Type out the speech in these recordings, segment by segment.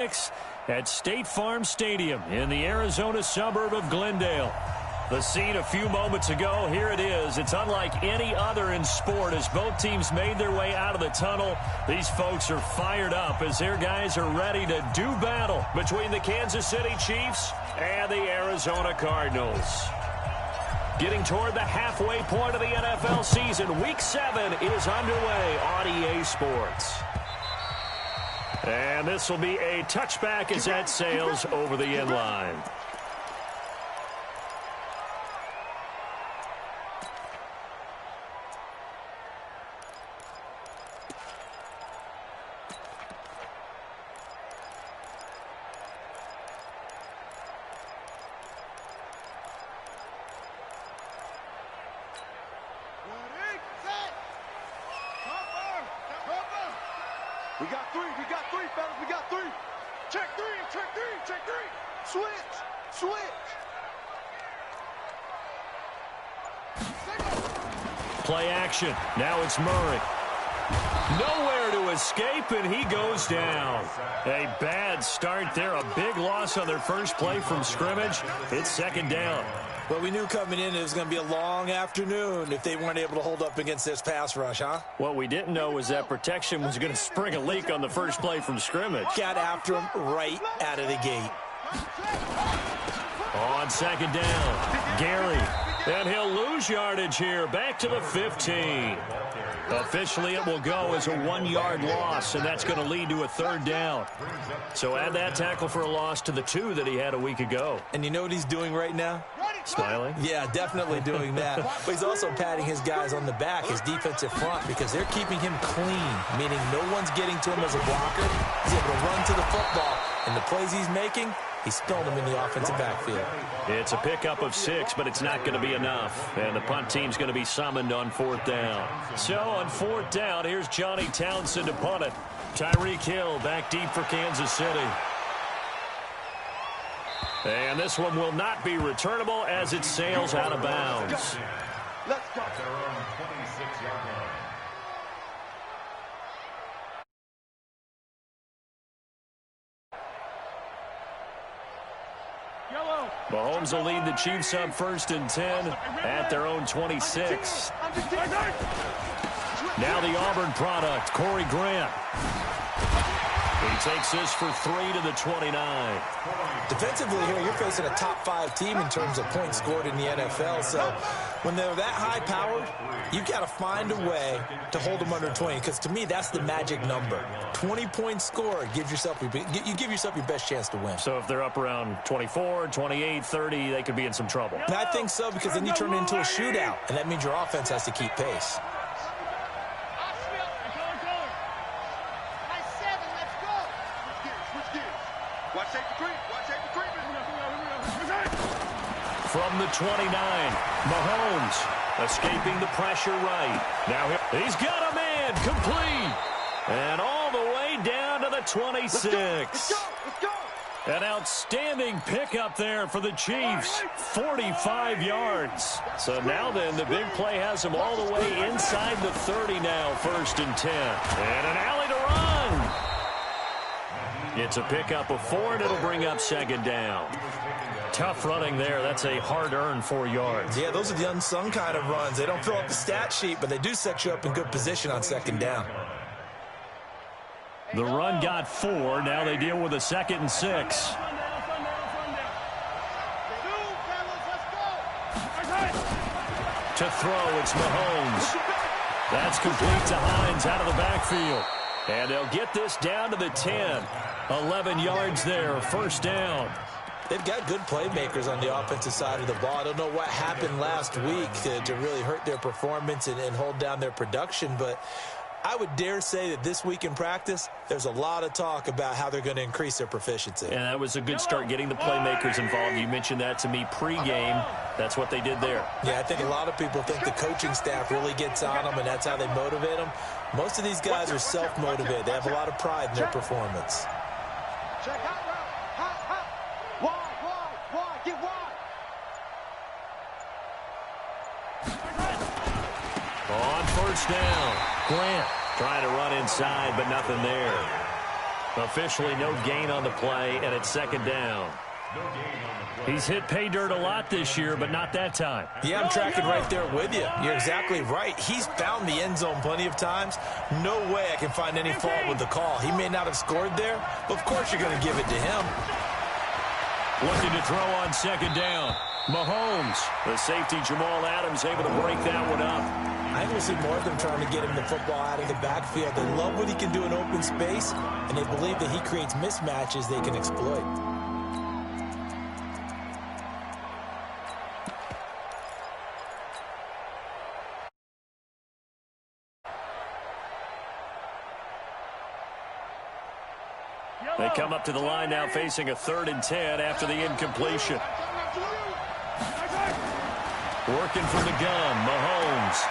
at State Farm Stadium in the Arizona suburb of Glendale. The scene a few moments ago, here it is. It's unlike any other in sport as both teams made their way out of the tunnel. These folks are fired up as their guys are ready to do battle between the Kansas City Chiefs and the Arizona Cardinals. Getting toward the halfway point of the NFL season, Week 7 is underway on EA Sports. And this will be a touchback as that sails over the end line. We got three, fellas, we got three. Check three. Switch. Play action. Now it's Murray. Nowhere to escape, and he goes down. A bad start there. A big loss on their first play from scrimmage. It's second down. Well, we knew coming in it was going to be a long afternoon if they weren't able to hold up against this pass rush, huh? What we didn't know was that protection was going to spring a leak on the first play from scrimmage. Got after him right out of the gate. On second down, Gary. And he'll lose yardage here. Back to the 15. Officially, it will go as a 1-yard loss, and that's going to lead to a third down. So add that tackle for a loss to the 2 that he had a week ago. And you know what he's doing right now? Smiling? Yeah, definitely doing that. But he's also patting his guys on the back, his defensive front, because they're keeping him clean, meaning no one's getting to him as a blocker. He's able to run to the football, and the plays he's making, he's throwing them in the offensive backfield. It's a pickup of 6, but it's not going to be enough. And the punt team's going to be summoned on 4th down. So on 4th down, here's Johnny Townsend to punt it. Tyreek Hill back deep for Kansas City. And this one will not be returnable as it sails out of bounds. Let's go. Mahomes will lead the Chiefs up 1st and 10 at their own 26. Now the Auburn product, Corey Grant. He takes this for 3 to the 29. Defensively here, you're facing a top-5 team in terms of points scored in the NFL. So when they're that high-powered, you've got to find a way to hold them under 20. Because to me, that's the magic number. 20 points scored, you give yourself your best chance to win. So if they're up around 24, 28, 30, they could be in some trouble. And I think so, because then you turn it into a shootout, and that means your offense has to keep pace. From the 29, Mahomes escaping the pressure right. Now he's got a man complete. And all the way down to the 26. Let's go. An outstanding pickup there for the Chiefs. 45 yards. So now then, the big play has them all the way inside the 30 now, 1st and 10. And an alley to run. It's a pickup of 4, and it'll bring up 2nd down. Tough running there. That's a hard-earned 4 yards. Yeah, those are the unsung kind of runs. They don't fill up the stat sheet, but they do set you up in good position on 2nd down. The run got 4. Now they deal with a 2nd and 6. To throw, it's Mahomes. That's complete to Hines out of the backfield. And they'll get this down to the 10. 11 yards there, 1st down. They've got good playmakers on the offensive side of the ball. I don't know what happened last week to really hurt their performance and hold down their production, but I would dare say that this week in practice, there's a lot of talk about how they're going to increase their proficiency. And that was a good start, getting the playmakers involved. You mentioned that to me pregame. That's what they did there. Yeah, I think a lot of people think the coaching staff really gets on them, and that's how they motivate them. Most of these guys are self-motivated. They have a lot of pride in their performance. Check out. Wide. Get wide. On 1st down, Grant trying to run inside, but nothing there. Officially no gain on the play, and it's second down. He's hit pay dirt a lot this year, but not that time. Yeah, I'm tracking right there with you. You're exactly right. He's found the end zone plenty of times. No way I can find any fault with the call. He may not have scored there, but of course you're going to give it to him. Looking to throw on second down. Mahomes. The safety Jamal Adams able to break that one up. I think we'll see more of them trying to get him the football out of the backfield. They love what he can do in open space, and they believe that he creates mismatches they can exploit. They come up to the line now facing a 3rd and 10 after the incompletion. Working from the gun, Mahomes.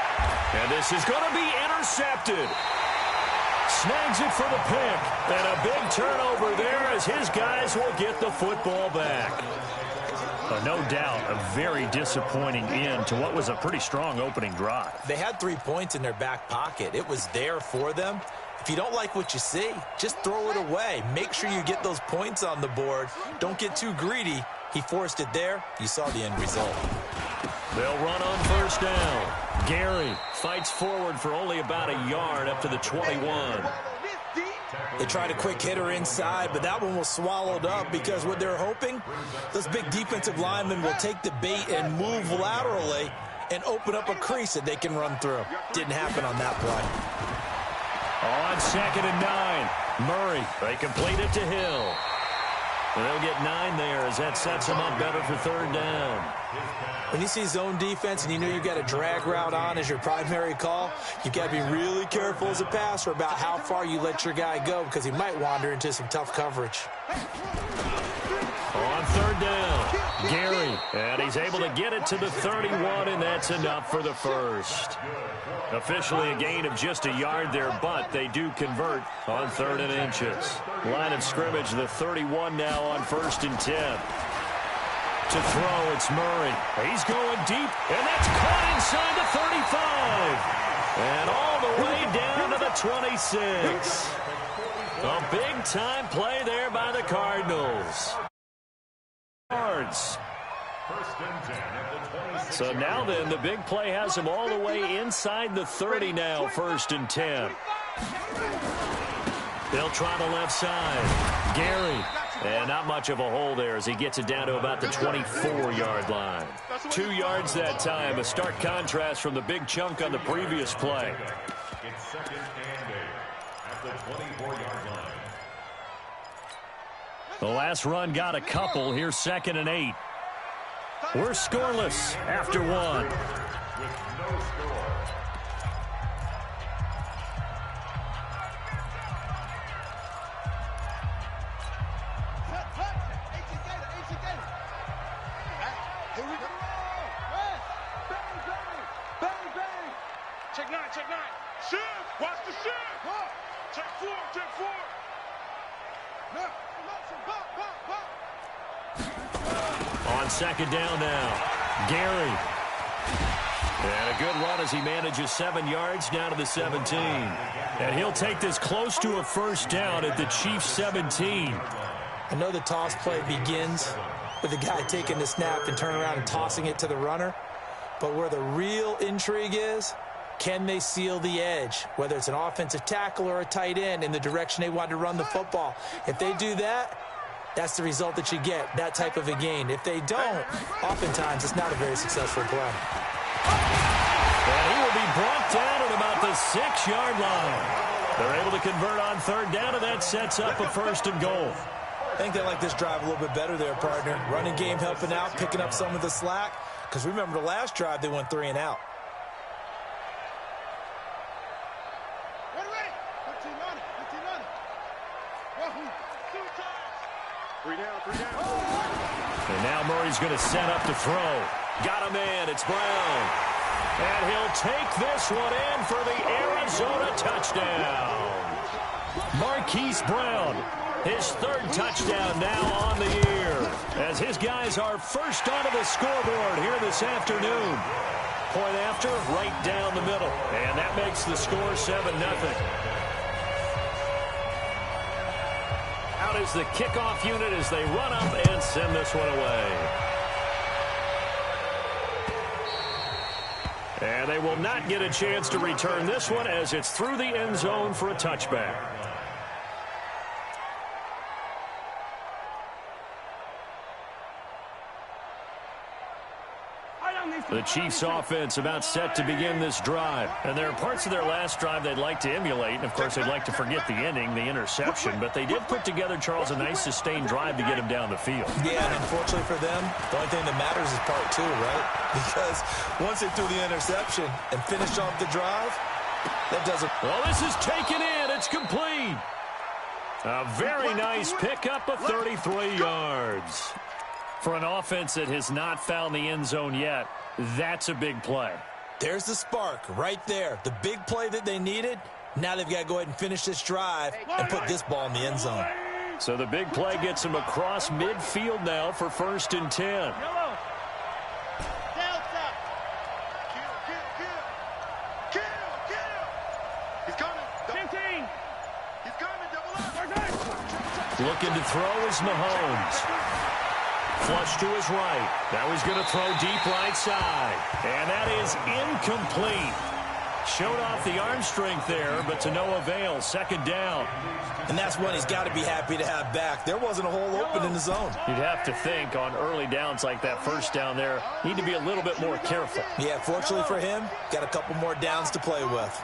And this is going to be intercepted. Snags it for the pick. And a big turnover there as his guys will get the football back. No doubt a very disappointing end to what was a pretty strong opening drive. They had 3 points in their back pocket. It was there for them. If you don't like what you see, just throw it away. Make sure you get those points on the board. Don't get too greedy. He forced it there. You saw the end result. They'll run on first down. Gary fights forward for only about a yard up to the 21. They tried a quick hitter inside, but that one was swallowed up because what they're hoping, those big defensive linemen will take the bait and move laterally and open up a crease that they can run through. Didn't happen on that play. On 2nd and 9, Murray. They complete it to Hill. And they'll get 9 there as that sets them up better for 3rd down. When you see zone defense and you know you've got a drag route on as your primary call, you've got to be really careful as a passer about how far you let your guy go because he might wander into some tough coverage. On 3rd down, Gary. And he's able to get it to the 31, and that's enough for the first. Officially a gain of just a yard there, but they do convert on 3rd and inches. Line of scrimmage, the 31 now on 1st and 10. To throw, it's Murray. He's going deep, and that's caught inside the 35. And all the way down to the 26. A big-time play there by the Cardinals. Yards. So now then, the big play has him all the way inside the 30 now, 1st and 10. They'll try the left side. Gary. And not much of a hole there as he gets it down to about the 24-yard line. 2 yards that time, a stark contrast from the big chunk on the previous play. It's 2nd and 8 at the 24-yard line. The last run got a couple. Here's 2nd and 8. We're scoreless after 1. With no score. Here we go. Bang, bang. Bang, bang. Check 9, check 9. Shift. Watch the shift. Check 4, check 4. Now, On 2nd down now, Gary. And a good run as he manages 7 yards down to the 17. And he'll take this close to a 1st down at the Chiefs' 17. I know the toss play begins with the guy taking the snap and turn around and tossing it to the runner. But where the real intrigue is, can they seal the edge, whether it's an offensive tackle or a tight end in the direction they want to run the football? If they do that, that's the result that you get, that type of a gain. If they don't, oftentimes it's not a very successful play. And he will be brought down at about the 6-yard line. They're able to convert on 3rd down, and that sets up a 1st and goal. I think they like this drive a little bit better there, partner. Running game helping out, picking up some of the slack. Because remember the last drive, they went 3 and out. Ready. 15 on it. 15 on it. Wahoo. 2 times. 3 down. And now Murray's going to set up to throw. Got a man. It's Brown. And he'll take this one in for the Arizona touchdown. Marquise Brown, his 3rd touchdown now on the year, as his guys are first onto the scoreboard here this afternoon. Point after, right down the middle. And that makes the score 7-0. out is the kickoff unit as they run up and send this one away. And they will not get a chance to return this one as it's through the end zone for a touchback. The Chiefs offense about set to begin this drive. And there are parts of their last drive they'd like to emulate. And, of course, they'd like to forget the ending, the interception. But they did put together, Charles, a nice sustained drive to get him down the field. Yeah, and unfortunately for them, the only thing that matters is part two, right? Because once they threw the interception and finished off the drive, that doesn't... Well, this is taken in. It's complete. A very nice pickup of 33 yards. For an offense that has not found the end zone yet, that's a big play. There's the spark right there. The big play that they needed. Now they've got to go ahead and finish this drive and put this ball in the end zone. So the big play gets them across midfield now for 1st and 10. Looking to throw is Mahomes. Flush to his right. Now he's going to throw deep right side. And that is incomplete. Showed off the arm strength there, but to no avail. 2nd down. And that's one he's got to be happy to have back. There wasn't a hole open in the zone. You'd have to think on early downs like that 1st down there, need to be a little bit more careful. Yeah, fortunately for him, got a couple more downs to play with.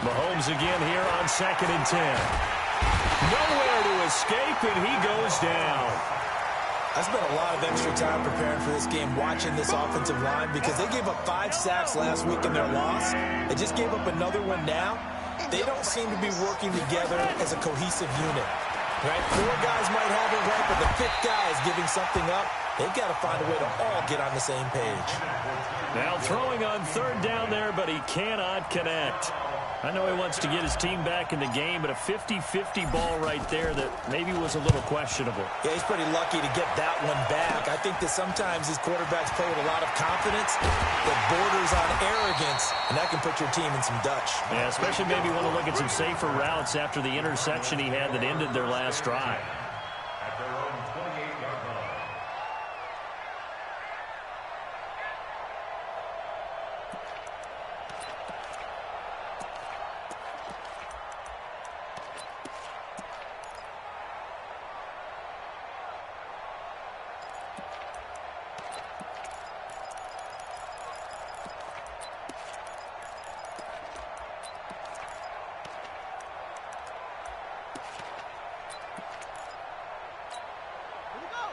Mahomes again here on 2nd and 10. Nowhere to escape, and he goes down. I spent a lot of extra time preparing for this game, watching this offensive line, because they gave up 5 sacks last week in their loss. They just gave up another one now. They don't seem to be working together as a cohesive unit. Right? 4 guys might have it right, but the 5th guy is giving something up. They've got to find a way to all get on the same page. Now throwing on 3rd down there, but he cannot connect. I know he wants to get his team back in the game, but a 50-50 ball right there that maybe was a little questionable. Yeah, he's pretty lucky to get that one back. I think that sometimes these quarterbacks play with a lot of confidence that borders on arrogance, and that can put your team in some Dutch. Yeah, especially maybe want to look at some safer routes after the interception he had that ended their last drive. At their own 28-yard line.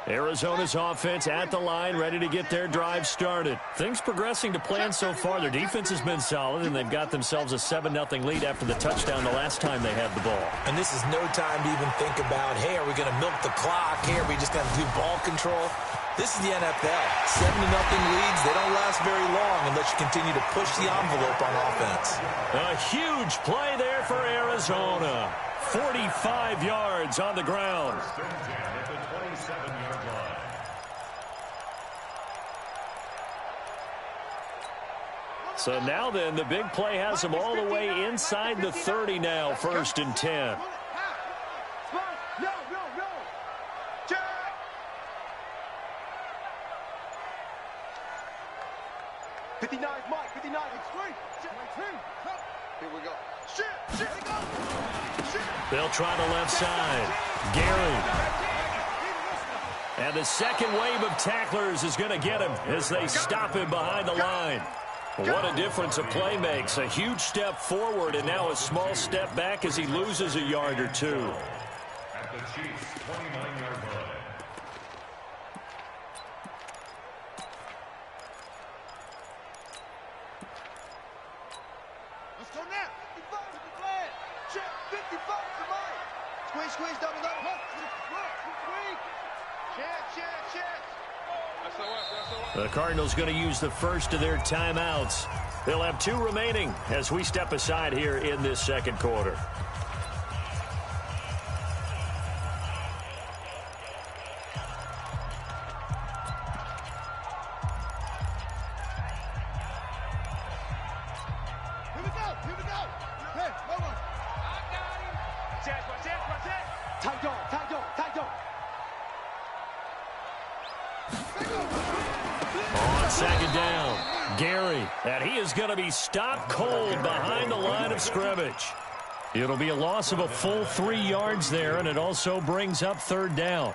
Arizona's offense at the line, ready to get their drive started. Things progressing to plan so far. Their defense has been solid, and they've got themselves a 7-0 lead after the touchdown the last time they had the ball. And this is no time to even think about, hey, are we going to milk the clock? Hey, are we just going to do ball control? This is the NFL. 7-0 leads, they don't last very long unless you continue to push the envelope on offense. A huge play there for Arizona. 45 yards on the ground. At the 27-yard line. So now then, the big play has them all the way inside the 30 now, 1st and 10. Here we go. Shit. They'll try the left side. Gary. And the second wave of tacklers is going to get him as they stop him behind the line. What a difference a play makes. A huge step forward and now a small step back as he loses a yard or two. At the Chiefs' 29-yard line. Let's go now. 55 to the flag. Check. 55 to mine. Squeeze, double. Check. The Cardinals going to use the first of their timeouts. They'll have 2 remaining as we step aside here in this second quarter. Here we go. Hey, one more. I got him. Watch it. Tight dog. On second down, Gary, and he is going to be stopped cold behind the line of scrimmage. It'll be a loss of a full 3 yards there, and it also brings up third down.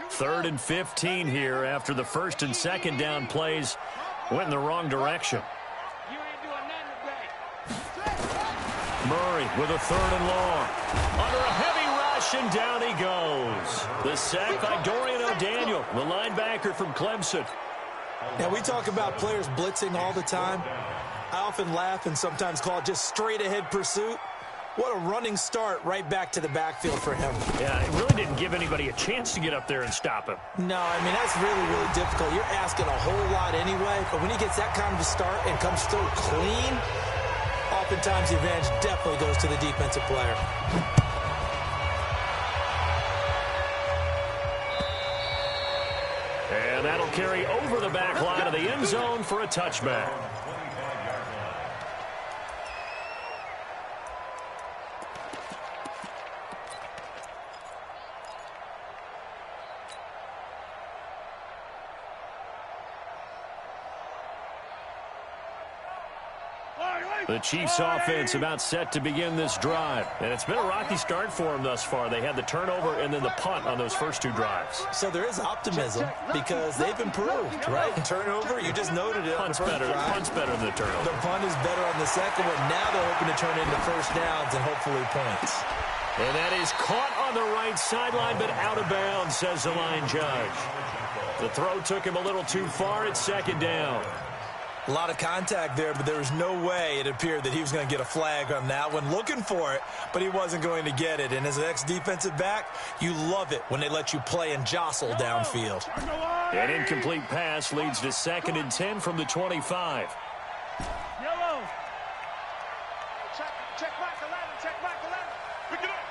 3rd and 15 here after the first and second down plays went in the wrong direction. You ain't doing nothing today. Murray with a 3rd and long. Under a heavy rush, and down he goes. The sack by Dorian O'Daniel, the linebacker from Clemson. Now, we talk about players blitzing all the time. I often laugh and sometimes call it just straight-ahead pursuit. What a running start right back to the backfield for him. Yeah, it really didn't give anybody a chance to get up there and stop him. No, I mean, that's really, really difficult. You're asking a whole lot anyway, but when he gets that kind of a start and comes through clean, oftentimes the advantage definitely goes to the defensive player. And that'll carry over the back line of the end zone for a touchback. The Chiefs offense about set to begin this drive. And it's been a rocky start for them thus far. They had the turnover and then the punt on those first 2 drives. So there is optimism because they've improved, right? Turnover, you just noted it. Punt's better than the turnover. The punt is better on the second one. Now they're hoping to turn into first downs and hopefully points. And that is caught on the right sideline, but out of bounds, says the line judge. The throw took him a little too far at second down. A lot of contact there, but there was no way it appeared that he was going to get a flag on that one. Looking for it, but he wasn't going to get it. And as an ex-defensive back, you love it when they let you play and jostle downfield. An incomplete pass leads to 2nd and 10 from the 25. Yellow. Check back the ladder. Pick it up.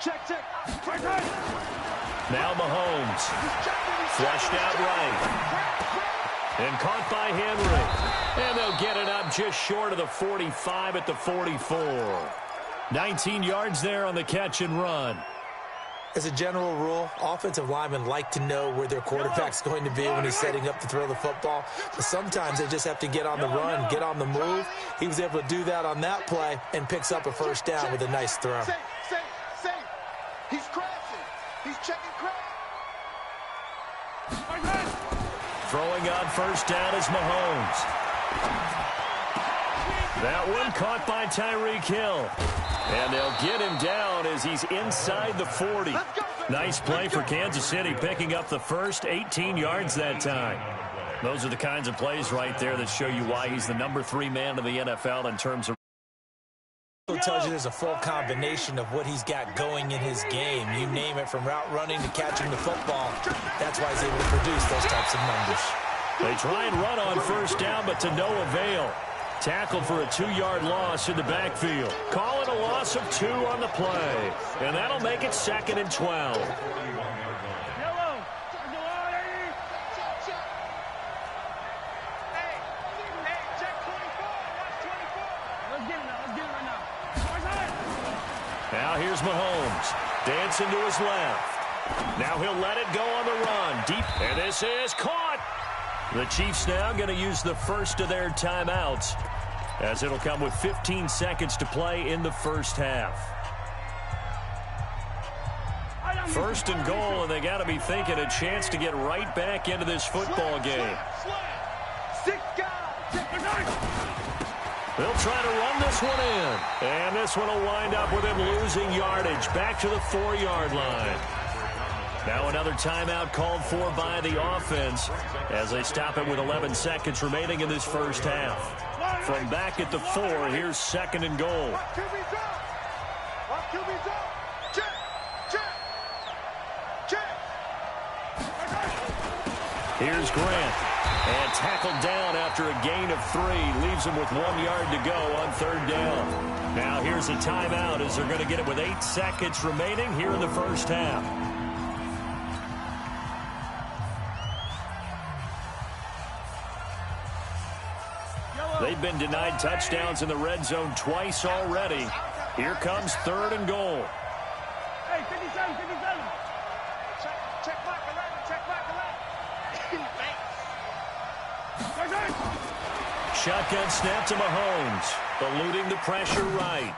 Check. Now Mahomes. Flushed out right. And caught by Henry. And they'll get it up just short of the 45 at the 44. 19 yards there on the catch and run. As a general rule, offensive linemen like to know where their quarterback's going to be when he's setting up to throw the football. But sometimes they just have to get on the run, get on the move. He was able to do that on that play and picks up a first down with a nice throw. Safe. He's crashing. He's checking crash. Throwing on first down is Mahomes. That one caught by Tyreek Hill. And they'll get him down as he's inside the 40. Nice play for Kansas City, picking up the first 18 yards that time. Those are the kinds of plays right there that show you why he's the number 3 man in the NFL in terms of. It tells you there's a full combination of what he's got going in his game. You name it, from route running to catching the football. That's why he's able to produce those types of numbers. They try and run on first down, but to no avail. Tackled for a 2-yard loss in the backfield. Call it a loss of 2 on the play. And that'll make it 2nd and 12. Now here's Mahomes. Dancing to his left. Now he'll let it go on the run. Deep. And this is caught. The Chiefs now going to use the first of their timeouts, as it'll come with 15 seconds to play in the first half. 1st and goal, and they got to be thinking a chance to get right back into this football game. They'll try to run this one in. And this one will wind up with him losing yardage back to the 4-yard line. Now another timeout called for by the offense as they stop it with 11 seconds remaining in this first half. From back at the 4, here's 2nd and goal. Here's Grant. And tackled down after a gain of 3. Leaves him with 1 yard to go on 3rd down. Now here's a timeout as they're going to get it with 8 seconds remaining here in the first half. They've been denied touchdowns in the red zone twice already. Here comes 3rd and goal. Hey, 57, 57. Check Mike 11, check Mike 11. Shotgun snap to Mahomes. Eluding the pressure right.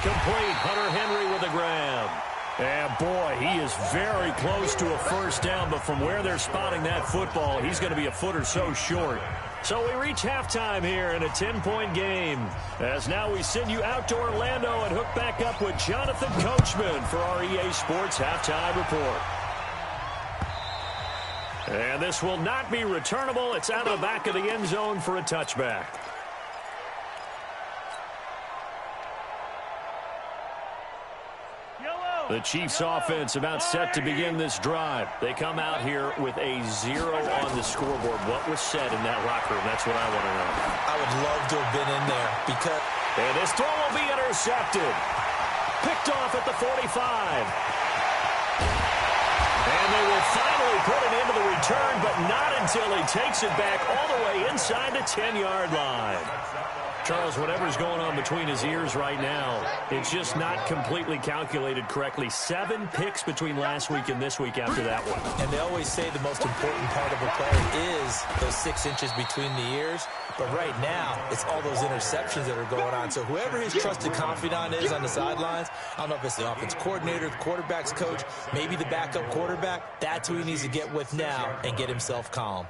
Complete. Hunter Henry with a grab. And boy, he is very close to a first down, but from where they're spotting that football, he's going to be a foot or so short. So we reach halftime here in a 10-point game. As now we send you out to Orlando and hook back up with Jonathan Coachman for our EA Sports Halftime Report. And this will not be returnable. It's out of the back of the end zone for a touchback. The Chiefs offense about set to begin this drive. They come out here with a 0 on the scoreboard. What was said in that locker room? That's what I want to know. I would love to have been in there because... And this throw will be intercepted. Picked off at the 45. And they will finally put it into the return, but not until he takes it back all the way inside the 10-yard line. Charles, whatever's going on between his ears right now, it's just not completely calculated correctly. 7 picks between last week and this week after that one. And they always say the most important part of a player is those 6 inches between the ears. But right now, it's all those interceptions that are going on. So whoever his trusted confidant is on the sidelines, I don't know if it's the offense coordinator, the quarterback's coach, maybe the backup quarterback, that's who he needs to get with now and get himself calm.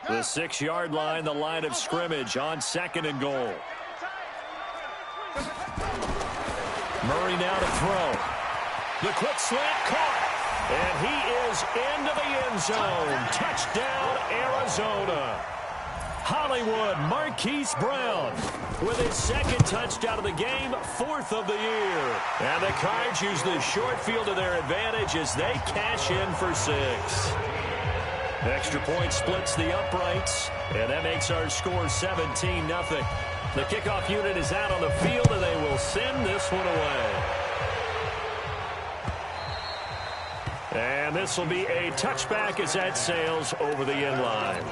The 6-yard line, the line of scrimmage on 2nd and goal. Murray now to throw. The quick slant caught. And he is into the end zone. Touchdown, Arizona. Hollywood Marquise Brown with his 2nd touchdown of the game, 4th of the year. And the Cards use the short field to their advantage as they cash in for 6. Extra point splits the uprights, and that makes our score 17-0. The kickoff unit is out on the field, and they will send this one away. And this will be a touchback as that sails over the end line.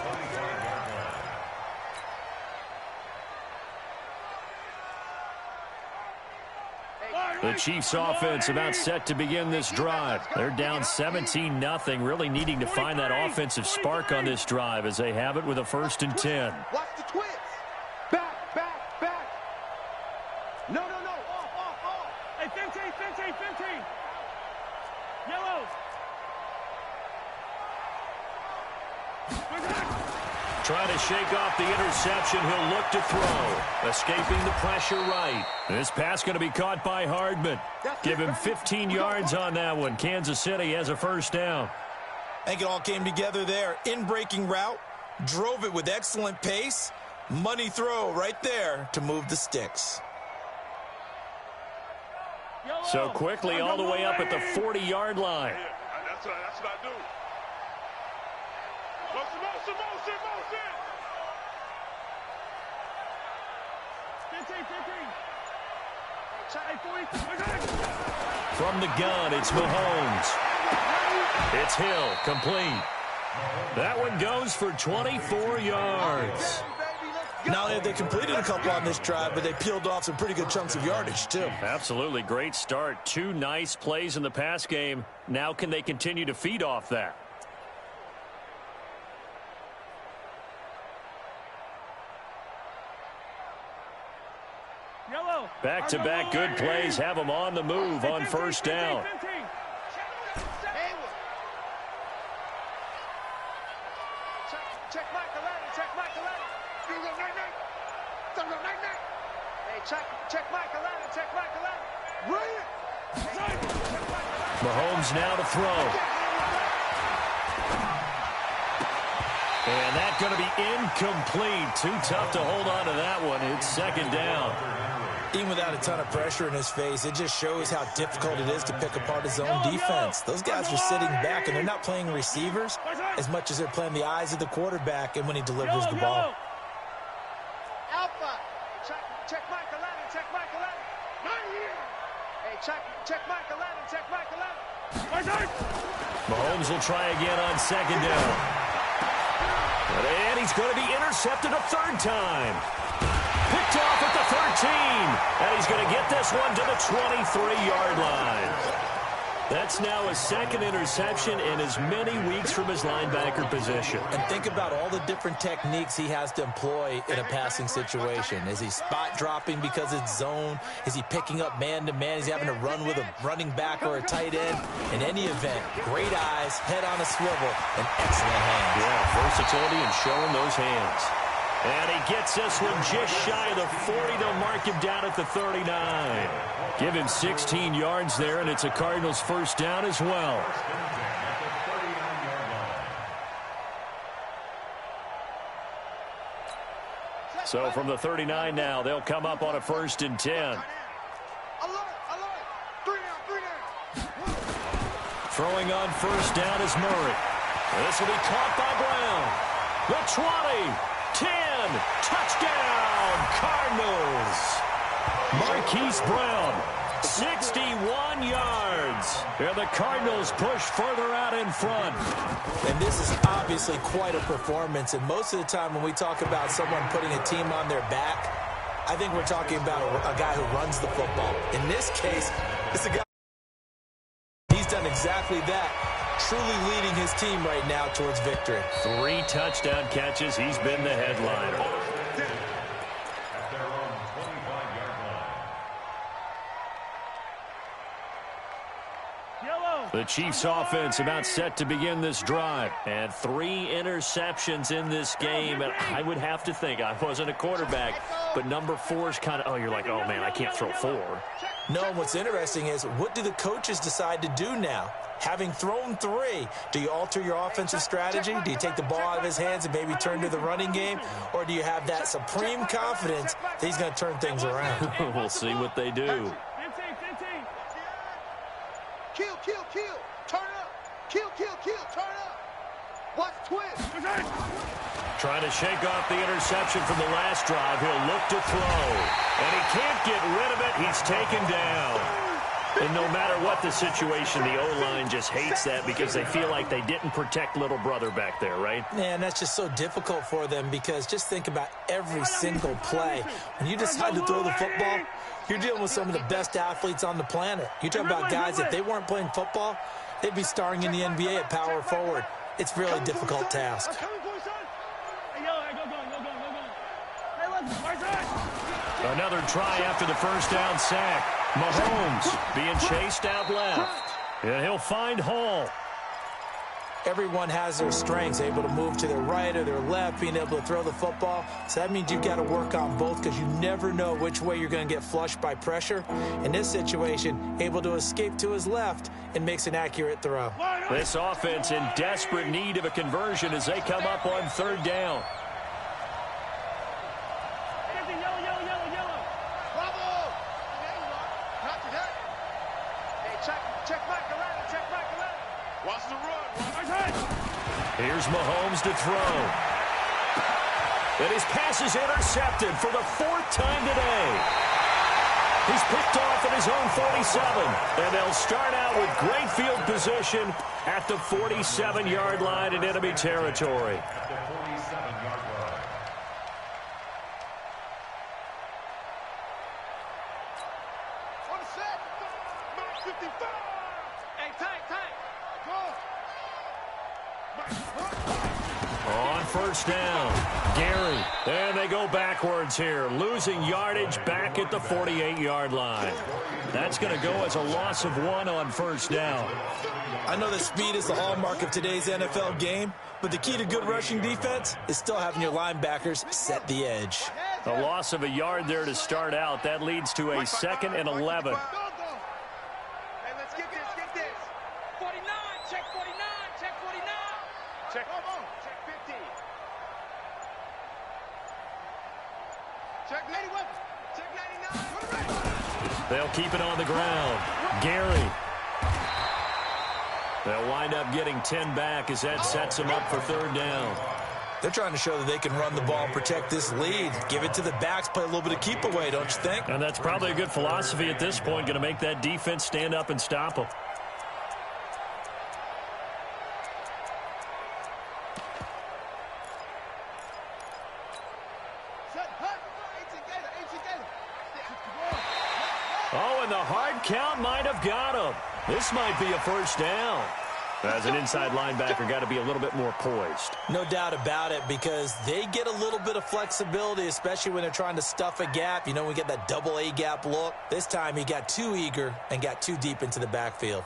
The Chiefs offense about set to begin this drive. They're down 17-0, really needing to find that offensive spark on this drive as they have it with a 1st and 10. Watch the twist. Back, back, back. No. Off. Hey, 15. Yellow. Trying to shake off the interception. He'll look to throw. Escaping the pressure right. This pass going to be caught by Hardman. Give him 15 yards on that one. Kansas City has a 1st down. I think it all came together there. In-breaking route. Drove it with excellent pace. Money throw right there to move the sticks. So quickly all the way up at the 40-yard line. That's what I do. Motion. 15. From the gun, it's Mahomes. It's Hill, complete. That one goes for 24 yards. Not only have they completed a couple on this drive, but they peeled off some pretty good chunks of yardage, too. Absolutely great start. 2 nice plays in the pass game. Now can they continue to feed off that? Back-to-back good plays have them on the move on 1st down. Check Mike 11. You go night. Hey, check Mike 11. Run it. Mahomes now to throw. And that's going to be incomplete. Too tough to hold on to that one. It's 2nd down. Even without a ton of pressure in his face, it just shows how difficult it is to pick apart his own defense. Those guys are sitting back, and they're not playing receivers as much as they're playing the eyes of the quarterback and when he delivers the ball. Alpha. Check Mike 11. Right here. Hey, check Mike 11. Mahomes will try again on 2nd down. And he's going to be intercepted a third time. Picked off at the 13. And he's going to get this one to the 23-yard line. That's now his second interception in as many weeks from his linebacker position. And think about all the different techniques he has to employ in a passing situation. Is he spot dropping because it's zone? Is he picking up man-to-man? Is he having to run with a running back or a tight end? In any event, great eyes, head on a swivel, and excellent hands. Yeah, versatility and showing those hands. And he gets this one just shy of the 40. They'll mark him down at the 39. Give him 16 yards there, and it's a Cardinals first down as well. So from the 39 now, they'll come up on a 1st and 10. Throwing on first down is Murray. This will be caught by Brown. The 20, 10, touchdown, Cardinals. Marquise Brown, 61 yards. And the Cardinals push further out in front. And this is obviously quite a performance. And most of the time when we talk about someone putting a team on their back, I think we're talking about a guy who runs the football. In this case, it's a guy. He's done exactly that, truly leading his team right now towards victory. 3 touchdown catches. He's been the headliner. The Chiefs offense about set to begin this drive. And 3 interceptions in this game. And I would have to think, I wasn't a quarterback, but number 4 is kind of, you're like, oh, man, I can't throw 4. No, what's interesting is, what do the coaches decide to do now? Having thrown 3, do you alter your offensive strategy? Do you take the ball out of his hands and maybe turn to the running game? Or do you have that supreme confidence that he's going to turn things around? We'll see what they do. Kill, kill, kill. Turn up. Kill, kill, kill. Turn up. Watch twist. Trying to shake off the interception from the last drive. He'll look to throw. And he can't get rid of it. He's taken down. And no matter what the situation, the O-line just hates that because they feel like they didn't protect little brother back there, right? Man, that's just so difficult for them because just think about every single play. When you decide to throw the football, you're dealing with some of the best athletes on the planet. You talk about guys, if they weren't playing football, they'd be starring in the NBA at power forward. It's a really difficult task. Another try after the first down sack. Mahomes being chased out left. And he'll find Hall. Everyone has their strengths, able to move to their right or their left, being able to throw the football. So that means you've got to work on both because you never know which way you're going to get flushed by pressure. In this situation, able to escape to his left and makes an accurate throw. This offense in desperate need of a conversion as they come up on 3rd down. Here's Mahomes to throw. And his pass is intercepted for the 4th time today. He's picked off at his own 47. And they'll start out with great field position at the 47-yard line in enemy territory. On first down, Gary. And they go backwards here, losing yardage back at the 48-yard line. That's going to go as a loss of 1 on first down. I know that speed is the hallmark of today's NFL game, but the key to good rushing defense is still having your linebackers set the edge. A loss of a yard there to start out. That leads to a 2nd and 11. They'll keep it on the ground. Gary. They'll wind up getting 10 back as that sets them up for 3rd down. They're trying to show that they can run the ball and protect this lead. Give it to the backs, play a little bit of keep away, don't you think? And that's probably a good philosophy at this point, going to make that defense stand up and stop them. count might have got him. This might be a first down. As an inside linebacker, got to be a little bit more poised. No doubt about it, because they get a little bit of flexibility, especially when they're trying to stuff a gap. You know, we get that double A gap look. This time he got too eager and got too deep into the backfield.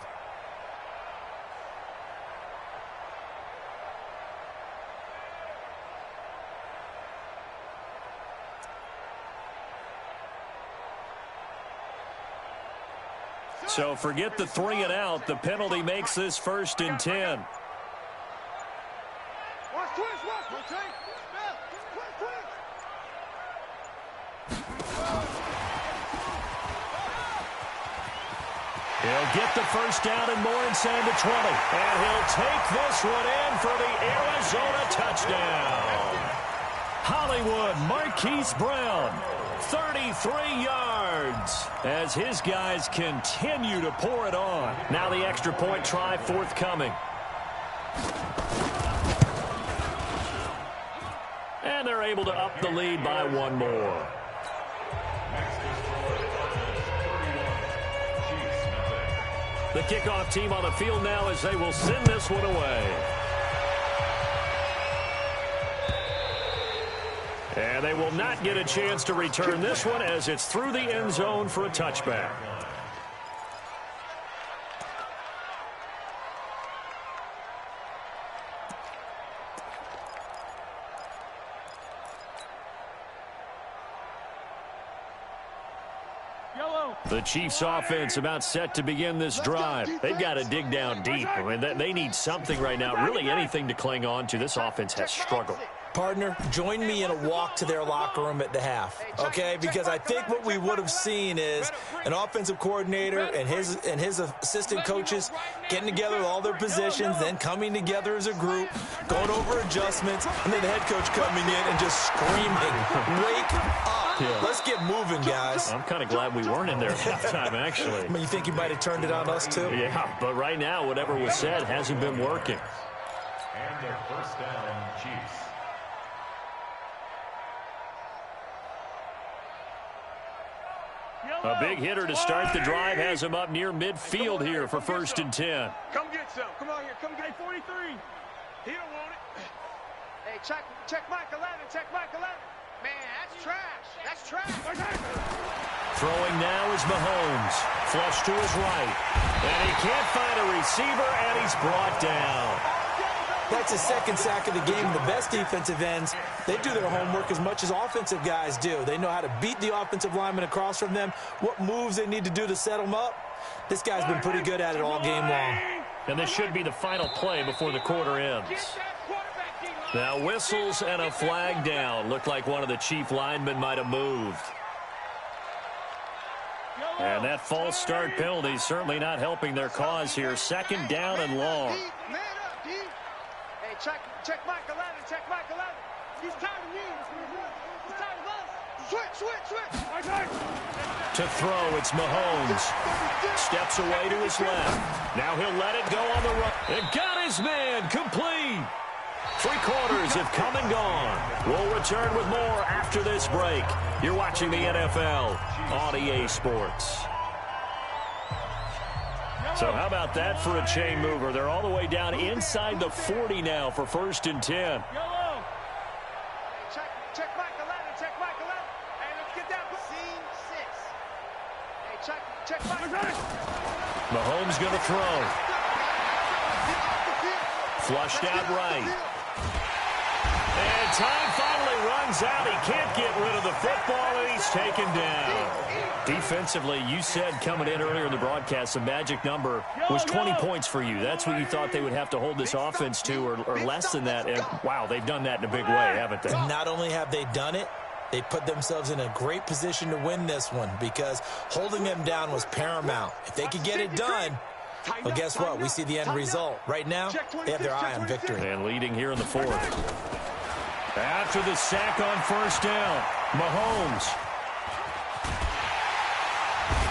So forget the 3 and out. The penalty makes this 1st and 10. He'll get the first down and more inside the 20. And he'll take this one in for the Arizona touchdown. Hollywood Marquise Brown, 33 yards, as his guys continue to pour it on. Now the extra point try forthcoming. And they're able to up the lead by 1 more. The kickoff team on the field now as they will send this one away. And they will not get a chance to return this one as it's through the end zone for a touchback. The Chiefs offense about set to begin this drive. They've got to dig down deep. I mean, they need something right now, really anything to cling on to. This offense has struggled. Partner, join me in a walk to their locker room at the half, okay? Because I think what we would have seen is an offensive coordinator and his assistant coaches getting together with all their positions, then coming together as a group, going over adjustments, and then the head coach coming in and just screaming, "Wake up. Yeah. Let's get moving, guys." I'm kind of glad we weren't in there at halftime, actually. I mean, you think you might have turned it on us, too? Yeah, but right now, whatever was said hasn't been working. And their first down, Chiefs. A big hitter to start the drive has him up near midfield here for 1st and 10. Come get some. Come on here. Come get 43. He don't want it. Hey, check Mike 11. Check Mike 11. Man, that's trash. That's trash. Throwing now is Mahomes. Flush to his right. And he can't find a receiver, and he's brought down. That's his 2nd sack of the game. The best defensive ends, they do their homework as much as offensive guys do. They know how to beat the offensive lineman across from them, what moves they need to do to set them up. This guy's been pretty good at it all game long. And this should be the final play before the quarter ends. Now whistles and a flag down. Looked like one of the Chief linemen might have moved. And that false start penalty certainly not helping their cause here. 2nd down and long. Check Mike 11. Check Mike 11. He's tired of me. He's tired of us. Switch. To throw, it's Mahomes. Steps away to his left. Now he'll let it go on the run. And got his man complete. 3 quarters have come and gone. We'll return with more after this break. You're watching the NFL on EA Sports. So how about that for a chain mover? They're all the way down inside the 40 now for 1st and 10. Check Mike 11. Check Mike 11. Hey, let's get that. Scene 6. Hey, check Mike 11. Mahomes going to throw. Flushed out right. And time finally runs out. He can't get rid of the football, and he's taken down. Defensively, you said coming in earlier in the broadcast, the magic number was 20 points for you. That's what you thought they would have to hold this offense to, or less than that. And, wow, they've done that in a big way, haven't they? And not only have they done it, they put themselves in a great position to win this one because holding them down was paramount. If they could get it done, well, guess what? We see the end result. Right now, they have their eye on victory. And leading here in the 4th. After the sack on 1st down, Mahomes.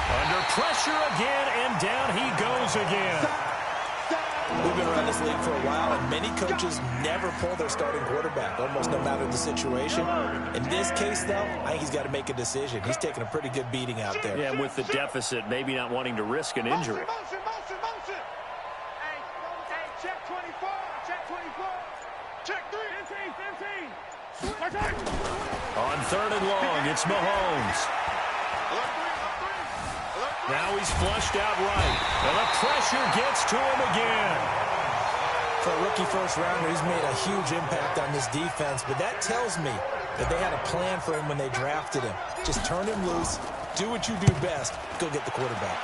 Under pressure again, and down he goes again. We've been around this league for a while, and many coaches never pull their starting quarterback, almost no matter the situation. In this case, though, I think he's got to make a decision. He's taking a pretty good beating out there. Yeah, and with the deficit, maybe not wanting to risk an injury. Motion. Hey, check 24. Check 24. Check 3. 15. On 3rd and long, it's Mahomes. Now he's flushed out right. And the pressure gets to him again. For a rookie first-rounder, he's made a huge impact on this defense, but that tells me that they had a plan for him when they drafted him. Just turn him loose, do what you do best, go get the quarterback.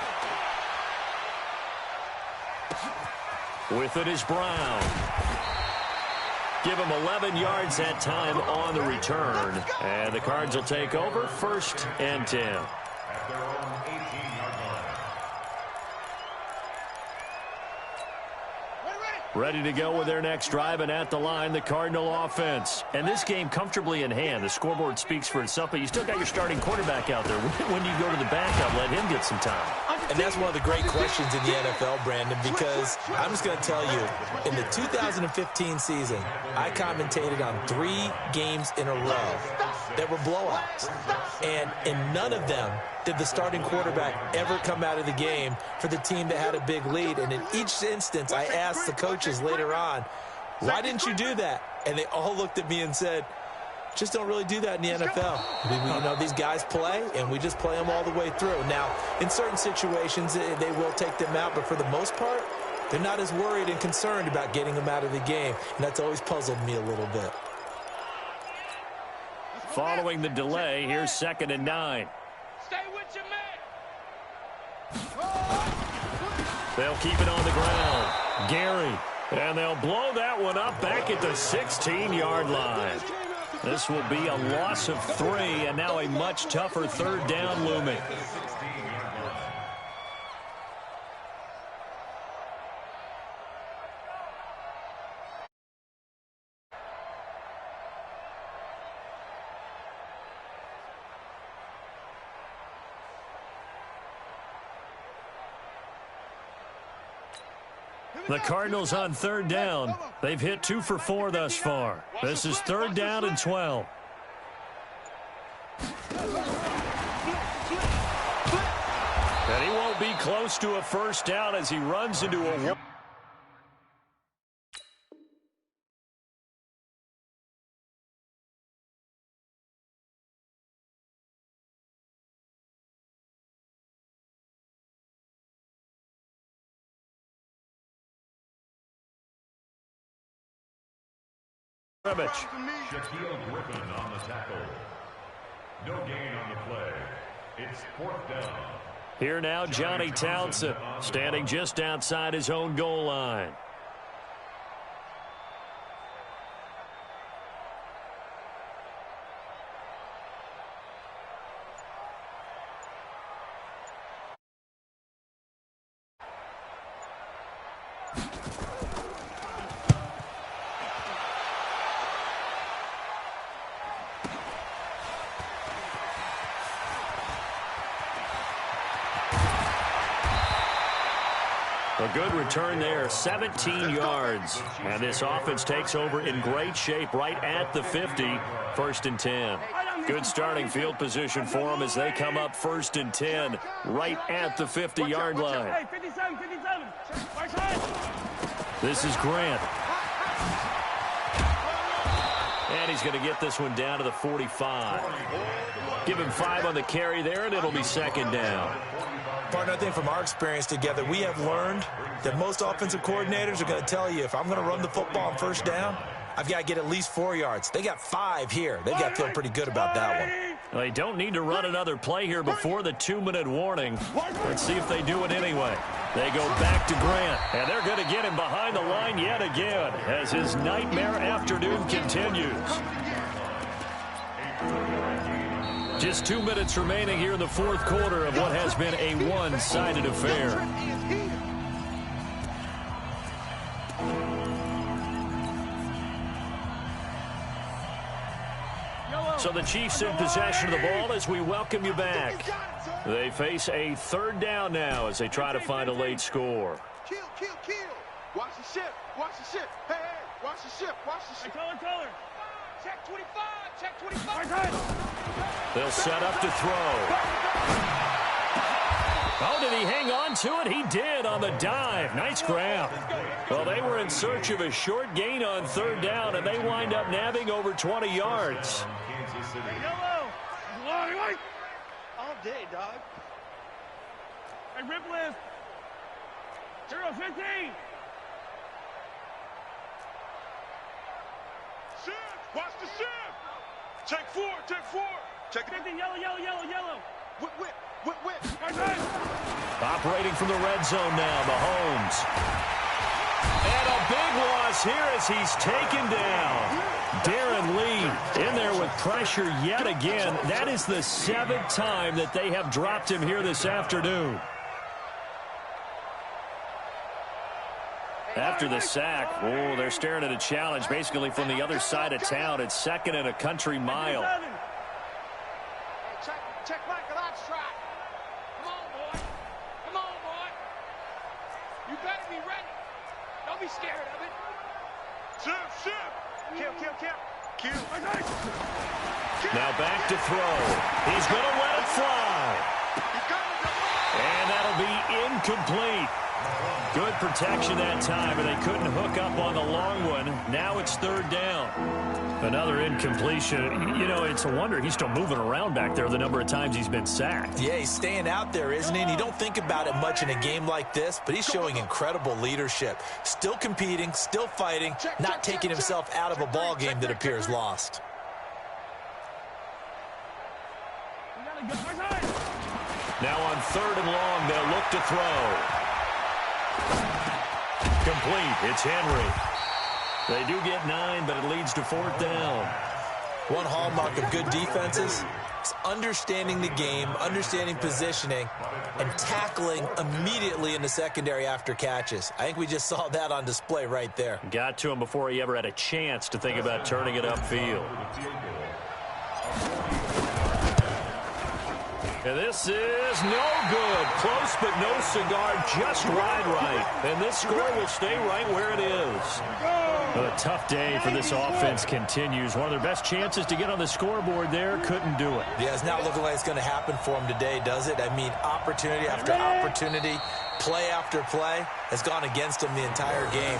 With it is Brown. Give him 11 yards that time on the return. And the Cards will take over 1st and 10. At their own 18-yard line. Ready to go with their next drive, and at the line, the Cardinal offense. And this game comfortably in hand. The scoreboard speaks for itself, but you still got your starting quarterback out there. When do you go to the backup, let him get some time? And that's one of the great questions in the NFL, Brandon, because I'm just going to tell you, in the 2015 season, I commentated on 3 games in a row that were blowouts. And in none of them did the starting quarterback ever come out of the game for the team that had a big lead. And in each instance, I asked the coaches later on, why didn't you do that? And they all looked at me and said, just don't really do that in the NFL. These guys play, and we just play them all the way through. Now, in certain situations, they will take them out, but for the most part, they're not as worried and concerned about getting them out of the game, and that's always puzzled me a little bit. Following the delay, here's 2nd and 9. Stay with your man. They'll keep it on the ground. Gary. And they'll blow that one up back at the 16-yard line. This will be a loss of 3, and now a much tougher 3rd down looming. The Cardinals on 3rd down. They've hit 2 for 4 thus far. This is 3rd down and 12. And he won't be close to a 1st down as he runs into a... Shaquille Griffin on the tackle. No gain on the play. It's 4th down. Here now, Johnny Townsend, standing just outside his own goal line. A good return there, 17 yards. And this offense takes over in great shape right at the 50, 1st and 10. Good starting field position for them as they come up 1st and 10 right at the 50-yard line. This is Grant. And he's going to get this one down to the 45. Give him 5 on the carry there, and it'll be 2nd down. Partner, I think from our experience together, we have learned that most offensive coordinators are going to tell you, if I'm going to run the football on 1st down, I've got to get at least 4 yards. They got 5 here. They got to feel pretty good about that one. They don't need to run another play here before the 2-minute warning. Let's see if they do it anyway. They go back to Grant, and they're going to get him behind the line yet again as his nightmare afternoon continues. Just 2 minutes remaining here in the 4th quarter of what has been a one-sided affair. So the Chiefs in possession of the ball as we welcome you back. They face a 3rd down now as they try to find a late score. Watch the ship. Watch the ship. Hey, hey. Watch the ship. Watch the ship. Color. Check 25. Check 25. They'll set up to throw. Oh, did he hang on to it? He did on the dive. Nice grab. Well, they were in search of a short gain on third down, and they wind up nabbing over 20 yards. Yellow. All day, dog. Hey, rip list. 0-15. Ship. Watch the ship. Check 4. Check 4. Check 50. Yellow. Whip. Operating from the red zone now, Mahomes. And a big loss here as he's taken down. Darren Lee in there with pressure yet again. That is the 7th time that they have dropped him here this afternoon. After the sack, oh, they're staring at a challenge basically from the other side of town. It's 2nd and a country mile. Check back to that strike. Come on, boy. You better be ready. Don't be scared of it. Ship. Kill. Now back to throw. He's going to let it fly. And that'll be incomplete. Good protection that time, and they couldn't hook up on the long one. Now it's 3rd down. Another incompletion. You know, it's a wonder he's still moving around back there the number of times he's been sacked. Yeah, he's staying out there, isn't he? And you don't think about it much in a game like this, but he's showing incredible leadership. Still competing, still fighting, not taking himself out of a ball game that appears lost. Now on 3rd and long, they'll look to throw. Complete. It's Henry. They do get 9, but it leads to 4th down. One hallmark of good defenses is understanding the game, understanding positioning, and tackling immediately in the secondary after catches. I think we just saw that on display right there. Got to him before he ever had a chance to think about turning it upfield. And this is no good. Close, but no cigar. Just wide right. And this score will stay right where it is. A tough day for this offense continues. One of their best chances to get on the scoreboard there. Couldn't do it. Yeah, it's not looking like it's going to happen for them today, does it? I mean, opportunity after opportunity, play after play has gone against them the entire game.